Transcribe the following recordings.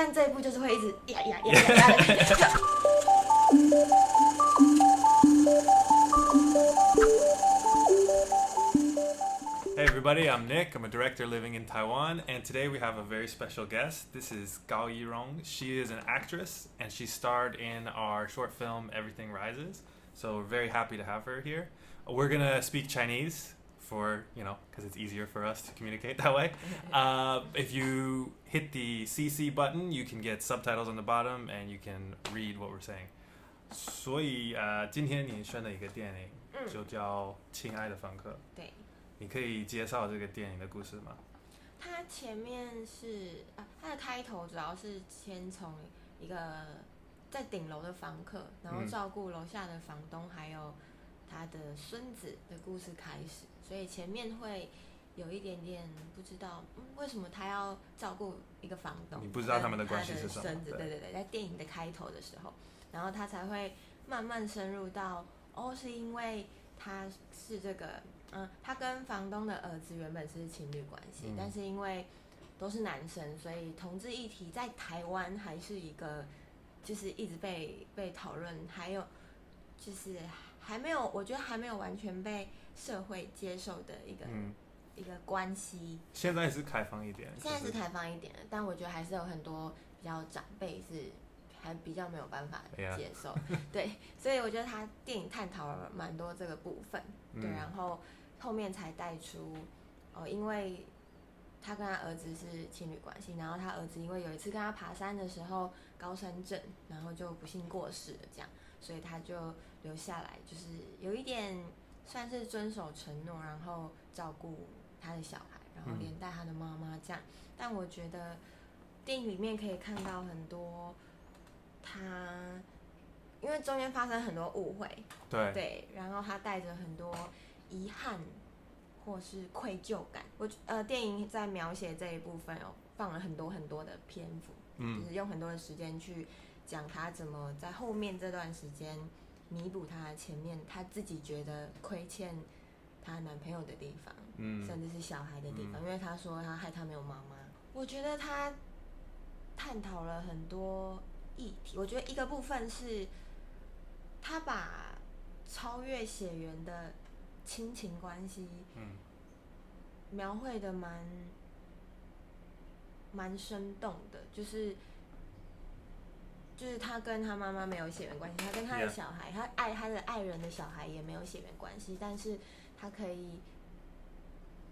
但这一部就是会一直呀呀呀呀呀的。Hey everybody, I'm Nick. I'm a director living in Taiwan, and today we have a very special guest. This is Gao Yirong. She is an actress, and she starred in our short film Everything Rises. So we're very happy to have her here. We're gonna speak Chinese for because it's easier for us to communicate that way. If you hit the CC button, you can get subtitles on the bottom, and you can read what we're saying. 所以今天你选了一个电影，就叫《亲爱的房客》。对。你可以介绍这个电影的故事吗？它前面是它的开头主要是先从一个在顶楼的房客，然后照顾楼下的房东还有他的孙子的故事开始，所以前面会有一点点不知道为什么他要照顾一个房东，你不知道他们的关系是什么？孙子，对，在电影的开头的时候，然后他才会慢慢深入到是因为他是这个。他跟房东的儿子原本是情侣关系，但是因为都是男生，所以同志议题在台湾还是一个就是一直被讨论，还有就是还没有，我觉得还没有完全被社会接受的一个关系。现在是开放一点，现在是开放一点的，但我觉得还是有很多比较长辈是还比较没有办法接受，对，所以我觉得他电影探讨了蛮多这个部分，对，然后后面才带出，因为他跟他儿子是情侣关系，然后他儿子因为有一次跟他爬山的时候高山症，然后就不幸过世了，这样，所以他就留下来，就是有一点算是遵守承诺，然后照顾他的小孩，然后连带他的妈妈这样。但我觉得电影里面可以看到很多他，因为中间发生很多误会，对，然后他带着很多遗憾或是愧疚感。电影在描写这一部分放了很多很多的篇幅，就是用很多的时间去讲他怎么在后面这段时间弥补他前面他自己觉得亏欠他男朋友的地方，甚至是小孩的地方，因为他说他害他没有妈妈。我觉得他探讨了很多议题，我觉得一个部分是他把超越血缘的亲情关系描绘的蛮生动的，就是他跟他妈妈没有血缘关系，他跟他的小孩，他的爱人的小孩也没有血缘关系，但是他可以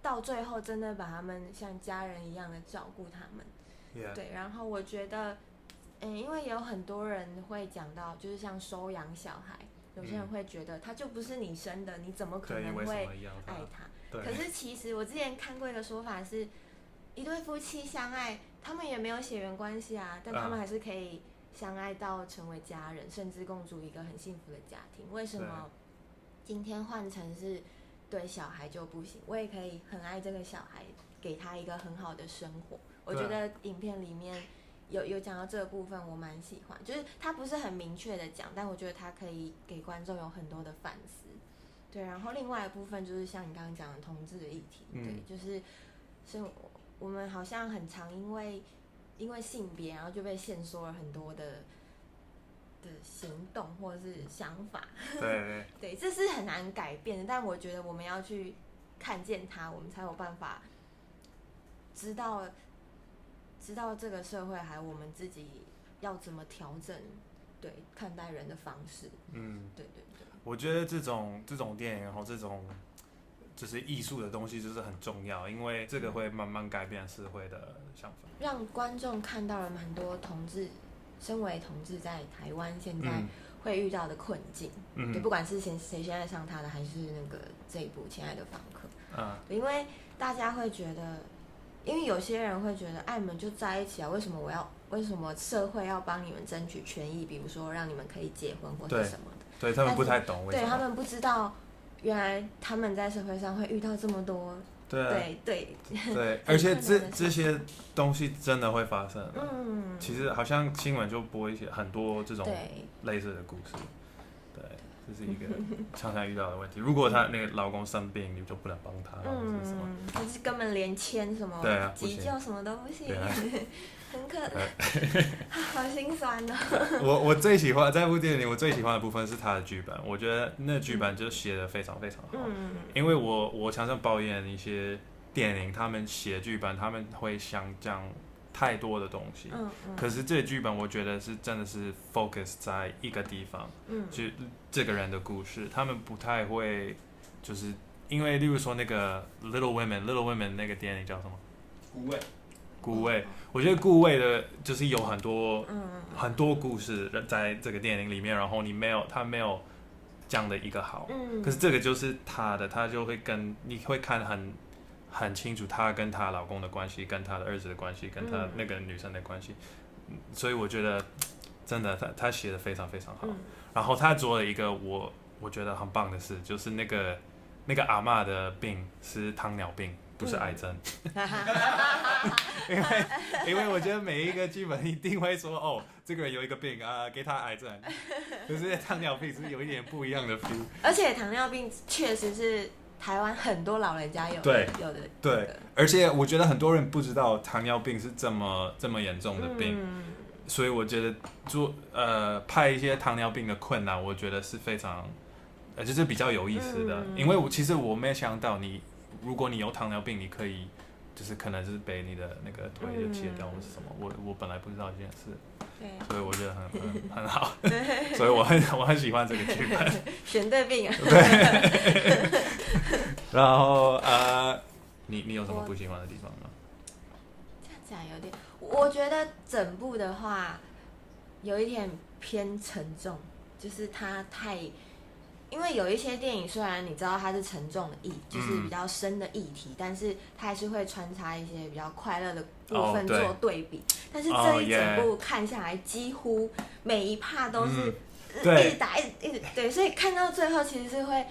到最后真的把他们像家人一样的照顾他们。对，然后我觉得因为有很多人会讲到就是像收养小孩，有些人会觉得他就不是你生的，你怎么可能会爱他？可是其实我之前看过一个说法是，一对夫妻相爱，他们也没有血缘关系啊，但他们还是可以相爱到成为家人，甚至共组一个很幸福的家庭。为什么今天换成是对小孩就不行？我也可以很爱这个小孩，给他一个很好的生活。我觉得影片里面有讲到这个部分，我蛮喜欢，就是他不是很明确的讲，但我觉得他可以给观众有很多的反思。对，然后另外一部分就是像你刚刚讲的同志的议题，对，就是我们好像很常因为性别，然后就被限缩了很多的行动或者是想法，对，这是很难改变的。但我觉得我们要去看见它，我们才有办法知道这个社会还有我们自己要怎么调整，对，看待人的方式。对。我觉得这种电影，然后这种就是艺术的东西，就是很重要，因为这个会慢慢改变社会的想法，让观众看到了很多身为同志在台湾现在会遇到的困境。对，不管是谁先爱上他的，还是这一部《亲爱的房客》。因为大家会觉得，因为有些人会觉得，你们就在一起啊，为什么社会要帮你们争取权益？比如说让你们可以结婚或者什么的。对，他们不太懂为什么。对，他们不知道，原来他们在社会上会遇到这么多。对，而且这些东西真的会发生。其实好像新闻就播一些很多这种类似的故事。对，这是一个常常遇到的问题。如果她那个老公生病，你就不能帮他，或者是什么，就是根本连签什么急救什么都不行。很可爱，好心酸哦。我最喜欢这部电影里，我最喜欢的部分是他的剧本，我觉得那剧本就写得非常非常好。因为我常常抱怨一些电影，他们写剧本他们会想讲太多的东西，可是这剧本我觉得是真的是 focus 在一个地方，就这个人的故事，他们不太会就是因为例如说那个 Little Women 那个电影叫什么？孤味，我觉得孤味的就是有很多故事在这个电影里面，然后他没有讲的一个好，可是这个就是他就会你会看很清楚他跟她老公的关系，跟他的儿子的关系，跟他那个女生的关系，所以我觉得真的他写的非常非常好，然后他做了一个我觉得很棒的事，就是那个阿嬷的病是糖尿病，不是癌症。因为我觉得每一个剧本一定会说，哦，这个人有一个病给他癌症，可是糖尿病是有一点不一样的 feel。而且糖尿病确实是台湾很多老人家有的。对，而且我觉得很多人不知道糖尿病是这么严重的病，所以我觉得拍一些糖尿病的困难，我觉得是非常就是比较有意思的，因为其实我没有想到如果你有糖尿病，你可以就是可能就是被你的那个腿就切掉或是什么，我本来不知道这件事，所以我觉得很好，所以我很喜欢这个剧本，选对病啊。对。然后你有什么不喜欢的地方吗？这样讲有点，我觉得整部的话有一点偏沉重，就是它太。因为有一些电影，虽然你知道它是沉重的就是比较深的议题，但是它还是会穿插一些比较快乐的部分做对比。但是这一整部看下来，几乎每一 part 都是一直打，一直对，所以看到最后其实是会，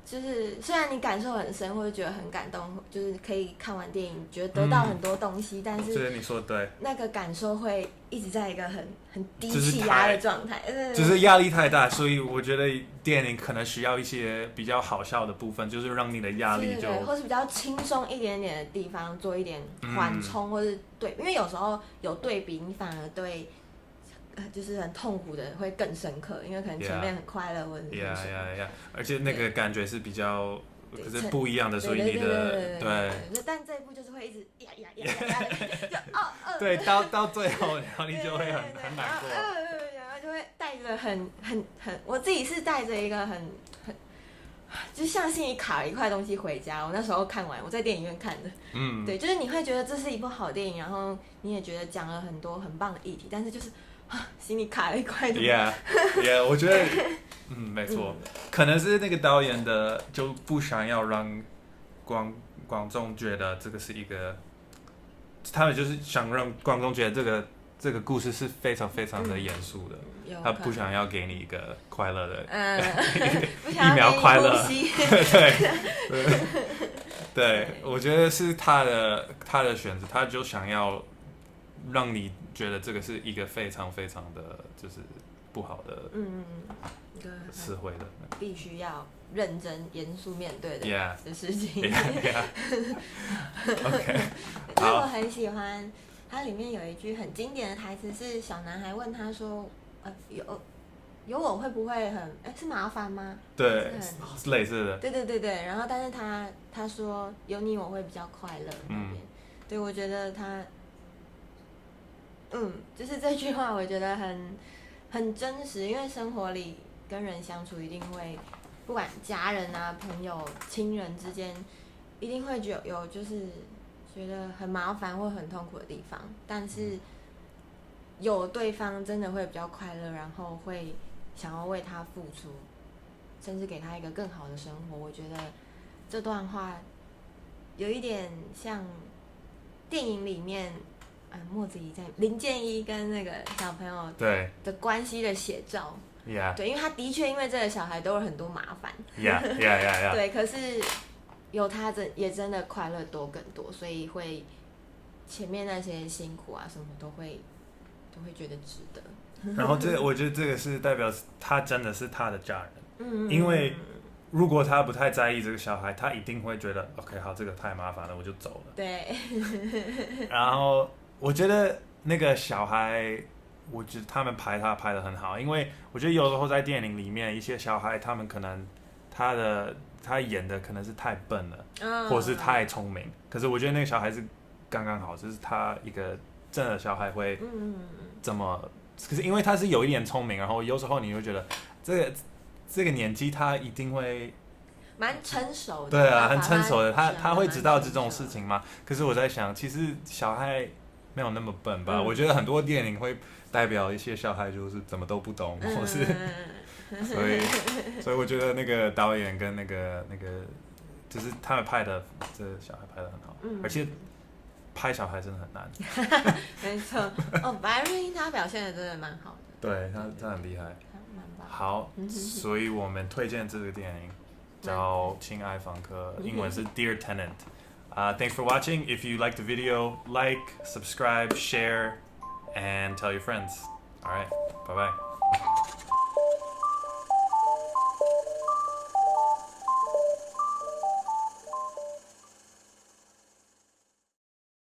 就是虽然你感受很深，或者觉得很感动，就是可以看完电影觉得得到很多东西，但是你说对，那个感受会一直在一个很低气压的状态，就是压力太大，所以我觉得电影可能需要一些比较好笑的部分，就是让你的压力或是比较轻松一点点的地方做一点缓冲，或是对，因为有时候有对比，你反而对就是很痛苦的会更深刻，因为可能前面很快乐或者是而且那个感觉是比比较可是不一样的，所以你的对，但这一部就是会一直压的，对，到最后，然后你就会很难过，然后就会带着很，我自己是带着一个很，就像心里卡了一块东西回家。我那时候看完，我在电影院看的，对，就是你会觉得这是一部好电影，然后你也觉得讲了很多很棒的议题，但是就是心里卡了一块东西。Yeah， 我觉得。没错，可能是那个导演的就不想要让观众觉得这个是一个，他们就是想让观众觉得这个故事是非常非常的严肃的，他不想要给你一个快乐的，一秒快乐，对，我觉得是他的选择，他就想要让你觉得这个是一个非常非常的就是不好的，词汇的，必须要认真严肃面对的事情。OK， 但我很喜欢它里面有一句很经典的台词，是小男孩问他说：“有我会不会是麻烦吗？”对，是类似的。对。然后，但是他说：“有你我会比较快乐。”对，我觉得他，就是这句话，我觉得很真实，因为生活里跟人相处一定会，不管家人啊、朋友、亲人之间，一定会有就是觉得很麻烦或很痛苦的地方，但是有对方真的会比较快乐，然后会想要为他付出，甚至给他一个更好的生活。我觉得这段话有一点像电影里面。莫子仪在林建一跟那个小朋友的关系的写照，对，因为他的确因为这个小孩都有很多麻烦，对，可是有他也真的快乐多更多，所以会前面那些辛苦啊什么都会觉得值得。然后我觉得这个是代表他真的是他的家人，因为如果他不太在意这个小孩，他一定会觉得 OK 好，这个太麻烦了，我就走了。对，然后。我觉得那个小孩，我觉得他们拍得很好，因为我觉得有时候在电影里面，一些小孩他们可能他演的可能是太笨了，或是太聪明，可是我觉得那个小孩是刚刚好，就是他一个真的小孩会这么，可是因为他是有一点聪明，然后有时候你会觉得这个年纪他一定会。蛮成熟的，对啊，很成熟的，他会知道这种事情吗？可是我在想，其实小孩没有那么笨吧？我觉得很多电影会代表一些小孩就是怎么都不懂，或是所以我觉得那个导演跟那个就是他们拍的这小孩拍的很好，而且拍小孩真的很难。没错，白瑞英他表现的真的蛮好的，对他很厉害。好，所以我们推荐这个电影。叫亲爱房客，英文是 Dear Tenant. Thanks for watching. If you liked the video, like, subscribe, share, and tell your friends. All right, bye bye.